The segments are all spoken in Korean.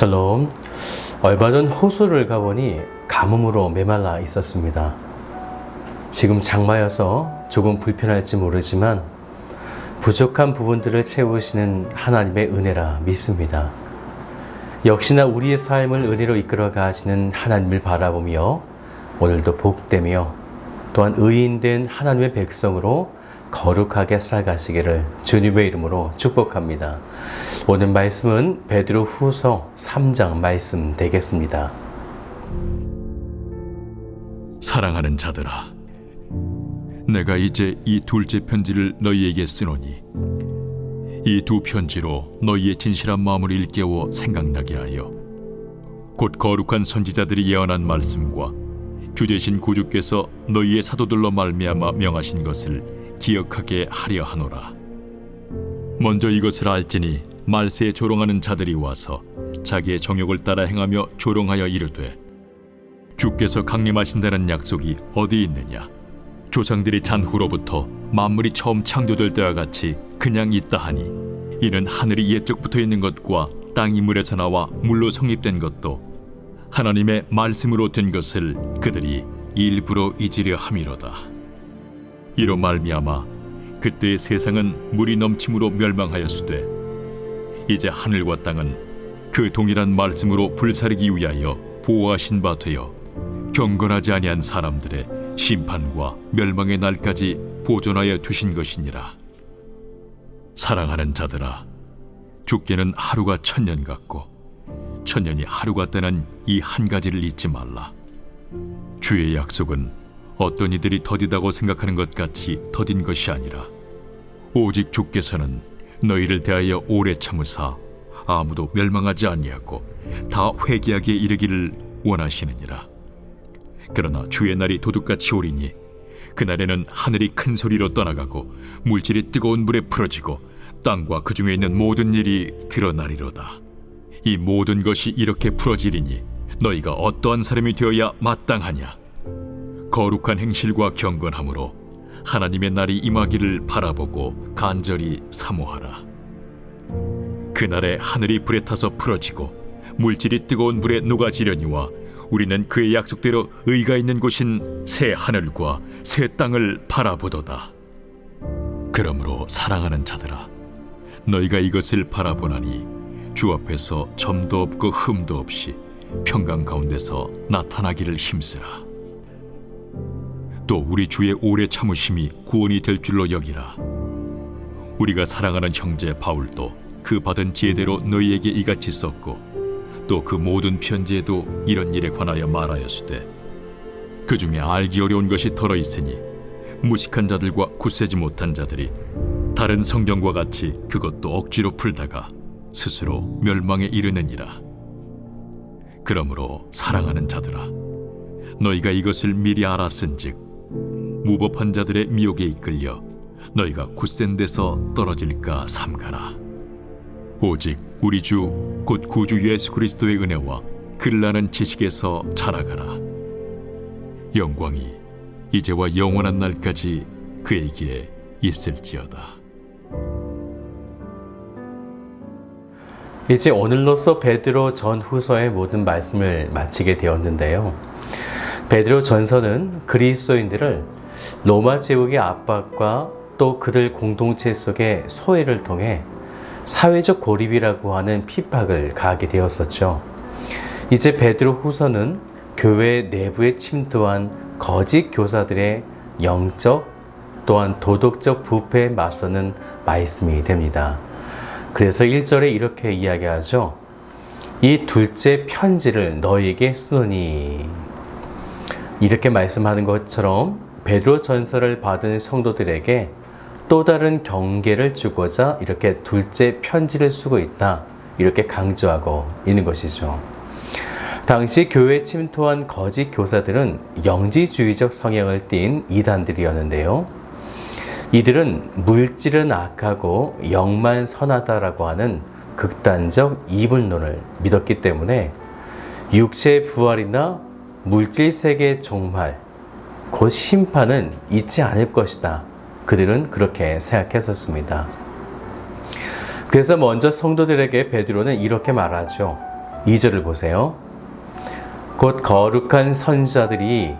샬롬. 얼마 전 호수를 가보니 가뭄으로 메말라 있었습니다. 지금 장마여서 조금 불편할지 모르지만 부족한 부분들을 채우시는 하나님의 은혜라 믿습니다. 역시나 우리의 삶을 은혜로 이끌어 가시는 하나님을 바라보며 오늘도 복되며 또한 의인된 하나님의 백성으로 거룩하게 살아가시기를 주님의 이름으로 축복합니다. 오늘 말씀은 베드로 후서 3장 말씀 되겠습니다. 사랑하는 자들아, 내가 이제 이 둘째 편지를 너희에게 쓰노니 이 두 편지로 너희의 진실한 마음을 일깨워 생각나게 하여 곧 거룩한 선지자들이 예언한 말씀과 주 되신 구주께서 너희의 사도들로 말미암아 명하신 것을 기억하게 하려 하노라. 먼저 이것을 알지니 말세에 조롱하는 자들이 와서 자기의 정욕을 따라 행하며 조롱하여 이르되 주께서 강림하신다는 약속이 어디 있느냐? 조상들이 잔 후로부터 만물이 처음 창조될 때와 같이 그냥 있다 하니 이는 하늘이 옛적부터 있는 것과 땅이 물에서 나와 물로 성립된 것도 하나님의 말씀으로 된 것을 그들이 일부러 잊으려 함이로다. 이로 말미암아 그때의 세상은 물이 넘침으로 멸망하였으되 이제 하늘과 땅은 그 동일한 말씀으로 불사르기 위하여 보호하신 바 되어 경건하지 아니한 사람들의 심판과 멸망의 날까지 보존하여 두신 것이니라. 사랑하는 자들아, 주께는 하루가 천년 같고 천년이 하루 같다는 이 한 가지를 잊지 말라. 주의 약속은 어떤 이들이 더디다고 생각하는 것 같이 더딘 것이 아니라 오직 주께서는 너희를 대하여 오래 참으사 아무도 멸망하지 아니하고 다 회개하기에 이르기를 원하시느니라. 그러나 주의 날이 도둑같이 오리니 그날에는 하늘이 큰 소리로 떠나가고 물질이 뜨거운 불에 풀어지고 땅과 그 중에 있는 모든 일이 드러나리로다. 이 모든 것이 이렇게 풀어지리니 너희가 어떠한 사람이 되어야 마땅하냐? 거룩한 행실과 경건함으로 하나님의 날이 임하기를 바라보고 간절히 사모하라. 그날에 하늘이 불에 타서 풀어지고 물질이 뜨거운 불에 녹아지려니와 우리는 그의 약속대로 의가 있는 곳인 새 하늘과 새 땅을 바라보도다. 그러므로 사랑하는 자들아, 너희가 이것을 바라보나니 주 앞에서 점도 없고 흠도 없이 평강 가운데서 나타나기를 힘쓰라. 또 우리 주의 오래 참으심이 구원이 될 줄로 여기라. 우리가 사랑하는 형제 바울도 그 받은 지혜대로 너희에게 이같이 썼고 또 그 모든 편지에도 이런 일에 관하여 말하였으되 그 중에 알기 어려운 것이 덜어 있으니 무식한 자들과 굳세지 못한 자들이 다른 성경과 같이 그것도 억지로 풀다가 스스로 멸망에 이르느니라. 그러므로 사랑하는 자들아, 너희가 이것을 미리 알았은즉 무법한 자들의 미혹에 이끌려 너희가 굳센 데서 떨어질까 삼가라. 오직 우리 주 곧 구주 예수 그리스도의 은혜와 그를 아는 지식에서 자라가라. 영광이 이제와 영원한 날까지 그에게 있을지어다. 이제 오늘로써 베드로 전후서의 모든 말씀을 마치게 되었는데요. 베드로 전서는 그리스도인들을 로마 제국의 압박과 또 그들 공동체 속의 소외를 통해 사회적 고립이라고 하는 핍박을 가하게 되었었죠. 이제 베드로 후서는 교회 내부에 침투한 거짓 교사들의 영적 또한 도덕적 부패에 맞서는 말씀이 됩니다. 그래서 1절에 이렇게 이야기하죠. 이 둘째 편지를 너희에게 쓰노니, 이렇게 말씀하는 것처럼 베드로 전서를 받은 성도들에게 또 다른 경계를 주고자 이렇게 둘째 편지를 쓰고 있다, 이렇게 강조하고 있는 것이죠. 당시 교회에 침투한 거짓 교사들은 영지주의적 성향을 띤 이단들이었는데요. 이들은 물질은 악하고 영만 선하다라고 하는 극단적 이분론을 믿었기 때문에 육체의 부활이나 물질 세계의 종말, 곧 심판은 있지 않을 것이다. 그들은 그렇게 생각했었습니다. 그래서 먼저 성도들에게 베드로는 이렇게 말하죠. 2절을 보세요. 곧 거룩한 선지자들이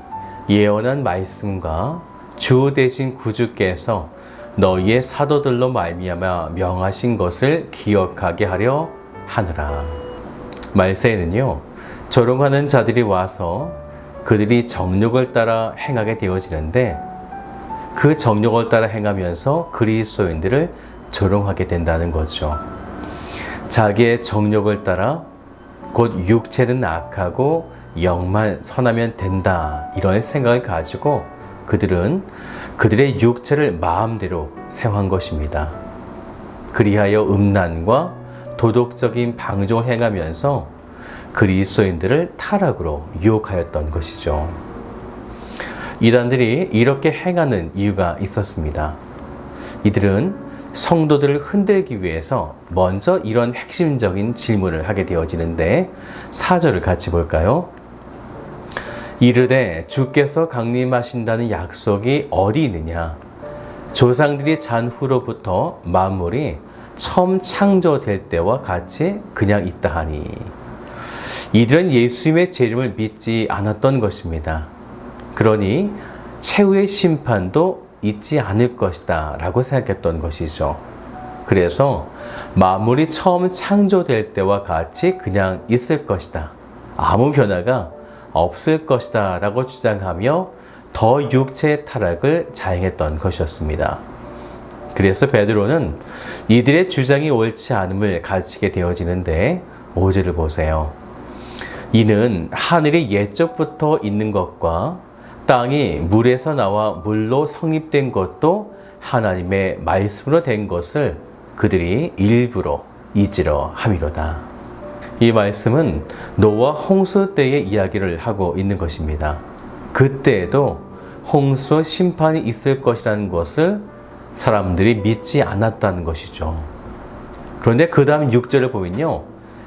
예언한 말씀과 주 대신 구주께서 너희의 사도들로 말미암아 명하신 것을 기억하게 하려 하느라. 말세에는요, 조롱하는 자들이 와서 그들이 정욕을 따라 행하게 되어지는데, 그 정욕을 따라 행하면서 그리스도인들을 조롱하게 된다는 거죠. 자기의 정욕을 따라 곧 육체는 악하고 영만 선하면 된다, 이런 생각을 가지고 그들은 그들의 육체를 마음대로 생활한 것입니다. 그리하여 음란과 도덕적인 방종을 행하면서 그리스도인들을 타락으로 유혹하였던 것이죠. 이단들이 이렇게 행하는 이유가 있었습니다. 이들은 성도들을 흔들기 위해서 먼저 이런 핵심적인 질문을 하게 되어지는데, 4절을 같이 볼까요? 이르되 주께서 강림하신다는 약속이 어디 있느냐? 조상들이 잔 후로부터 만물이 처음 창조될 때와 같이 그냥 있다 하니. 이들은 예수님의 재림을 믿지 않았던 것입니다. 그러니 최후의 심판도 있지 않을 것이다 라고 생각했던 것이죠. 그래서 만물이 처음 창조될 때와 같이 그냥 있을 것이다, 아무 변화가 없을 것이다 라고 주장하며 더 육체의 타락을 자행했던 것이었습니다. 그래서 베드로는 이들의 주장이 옳지 않음을 가르치게 되어지는데, 5절을 보세요. 이는 하늘이 옛적부터 있는 것과 땅이 물에서 나와 물로 성립된 것도 하나님의 말씀으로 된 것을 그들이 일부러 잊으려 함이로다. 이 말씀은 노아 홍수 때의 이야기를 하고 있는 것입니다. 그때에도 홍수 심판이 있을 것이라는 것을 사람들이 믿지 않았다는 것이죠. 그런데 그 다음 6절을 보면요,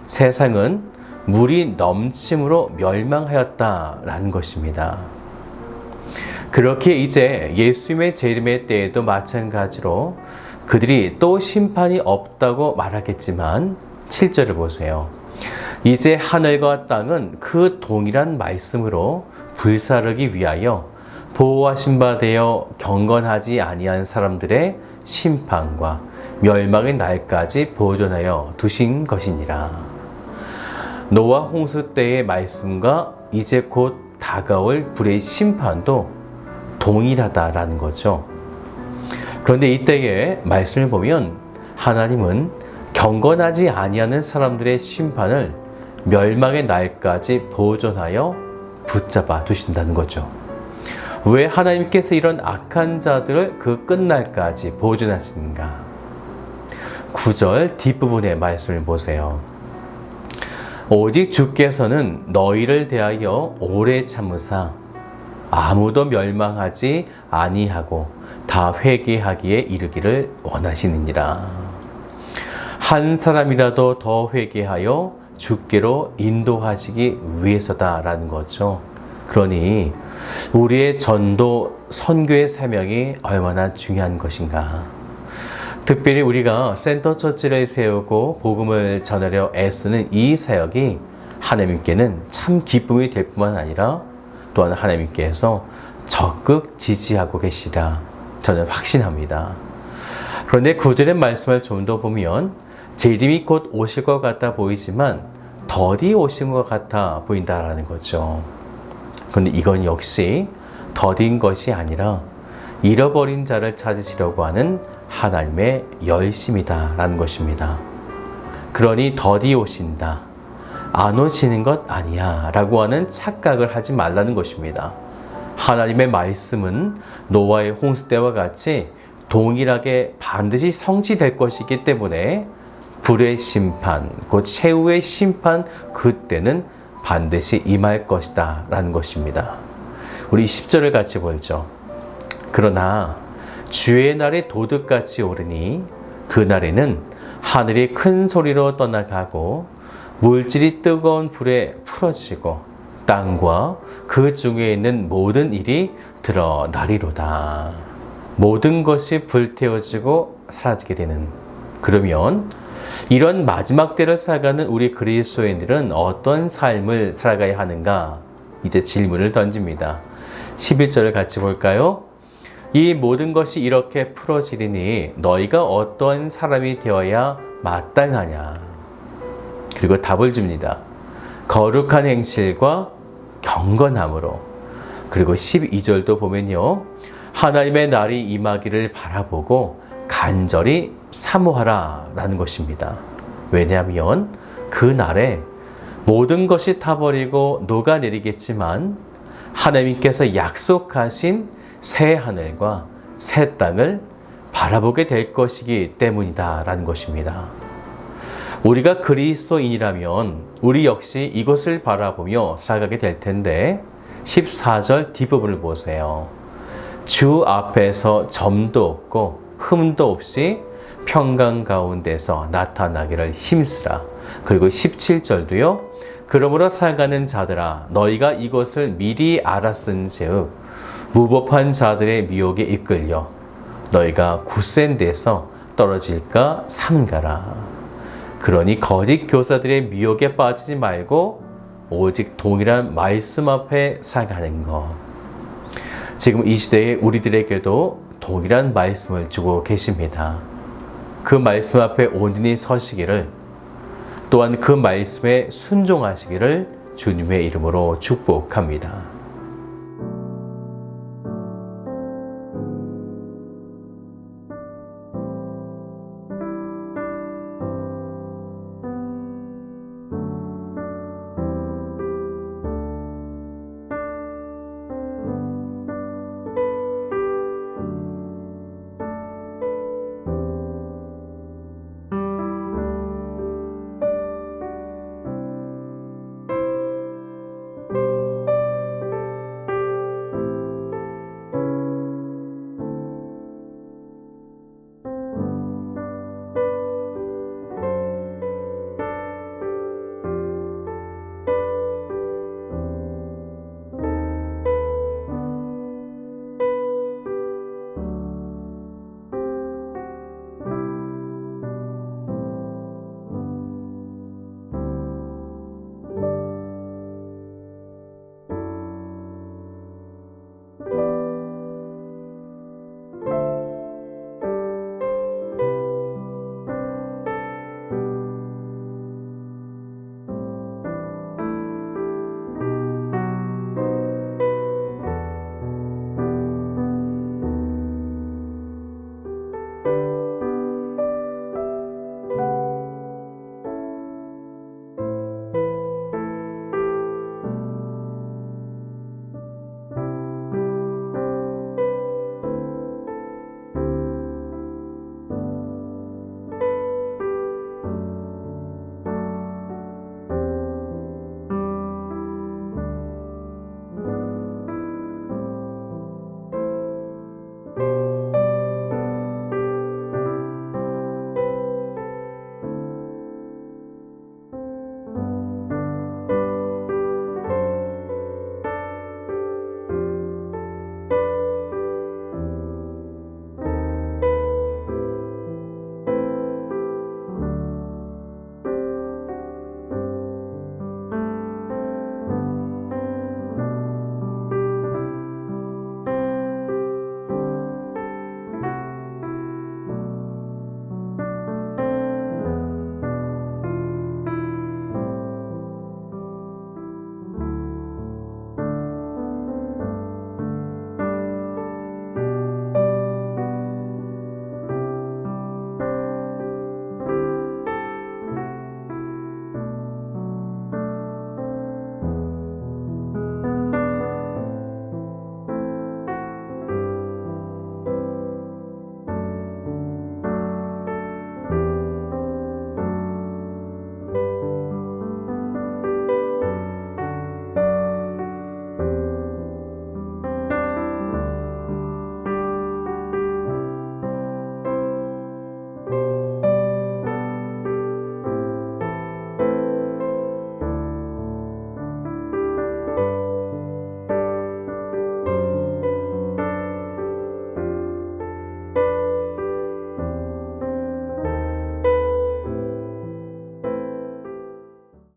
세상은 물이 넘침으로 멸망하였다라는 것입니다. 그렇게 이제 예수님의 재림의 때에도 마찬가지로 그들이 또 심판이 없다고 말하겠지만, 7절을 보세요. 이제 하늘과 땅은 그 동일한 말씀으로 불사르기 위하여 보호하신 바 되어 경건하지 아니한 사람들의 심판과 멸망의 날까지 보존하여 두신 것이니라. 노아 홍수 때의 말씀과 이제 곧 다가올 불의 심판도 동일하다라는 거죠. 그런데 이때의 말씀을 보면 하나님은 경건하지 아니하는 사람들의 심판을 멸망의 날까지 보존하여 붙잡아 두신다는 거죠. 왜 하나님께서 이런 악한 자들을 그 끝날까지 보존하시는가? 9절 뒷부분의 말씀을 보세요. 오직 주께서는 너희를 대하여 오래 참으사 아무도 멸망하지 아니하고 다 회개하기에 이르기를 원하시느니라. 한 사람이라도 더 회개하여 주께로 인도하시기 위해서다라는 거죠. 그러니 우리의 전도, 선교의 사명이 얼마나 중요한 것인가. 특별히 우리가 센터 처치를 세우고 복음을 전하려 애쓰는 이 사역이 하나님께는 참 기쁨이 될 뿐만 아니라 또한 하나님께서 적극 지지하고 계시라 저는 확신합니다. 그런데 9절의 말씀을 좀 더 보면 재림이 곧 오실 것 같아 보이지만 더디 오신 것 같아 보인다라는 거죠. 그런데 이건 역시 더딘 것이 아니라 잃어버린 자를 찾으시려고 하는 하나님의 열심이다라는 것입니다. 그러니 더디 오신다, 안 오시는 것 아니야 라고 하는 착각을 하지 말라는 것입니다. 하나님의 말씀은 노아의 홍수 때와 같이 동일하게 반드시 성취될 것이기 때문에 불의 심판, 곧 최후의 심판, 그때는 반드시 임할 것이다 라는 것입니다. 우리 10절을 같이 보죠. 그러나 주의 날이 도둑같이 오르니 그 날에는 하늘이 큰 소리로 떠나가고 물질이 뜨거운 불에 풀어지고 땅과 그 중에 있는 모든 일이 드러나리로다. 모든 것이 불태워지고 사라지게 되는, 그러면 이런 마지막 때를 살아가는 우리 그리스도인들은 어떤 삶을 살아가야 하는가? 이제 질문을 던집니다. 11절을 같이 볼까요? 이 모든 것이 이렇게 풀어지리니 너희가 어떤 사람이 되어야 마땅하냐? 그리고 답을 줍니다. 거룩한 행실과 경건함으로. 그리고 12절도 보면요. 하나님의 날이 임하기를 바라보고 간절히 사모하라 라는 것입니다. 왜냐하면 그 날에 모든 것이 타버리고 녹아내리겠지만 하나님께서 약속하신 새 하늘과 새 땅을 바라보게 될 것이기 때문이다 라는 것입니다. 우리가 그리스도인이라면 우리 역시 이것을 바라보며 살아가게 될 텐데 14절 뒷부분을 보세요. 주 앞에서 점도 없고 흠도 없이 평강 가운데서 나타나기를 힘쓰라. 그리고 17절도요. 그러므로 살아가는 자들아 너희가 이것을 미리 알았은즉 무법한 자들의 미혹에 이끌려 너희가 굳센 데서 떨어질까 삼가라. 그러니 거짓 교사들의 미혹에 빠지지 말고 오직 동일한 말씀 앞에 살아가는 것. 지금 이 시대에 우리들에게도 동일한 말씀을 주고 계십니다. 그 말씀 앞에 온전히 서시기를, 또한 그 말씀에 순종하시기를 주님의 이름으로 축복합니다.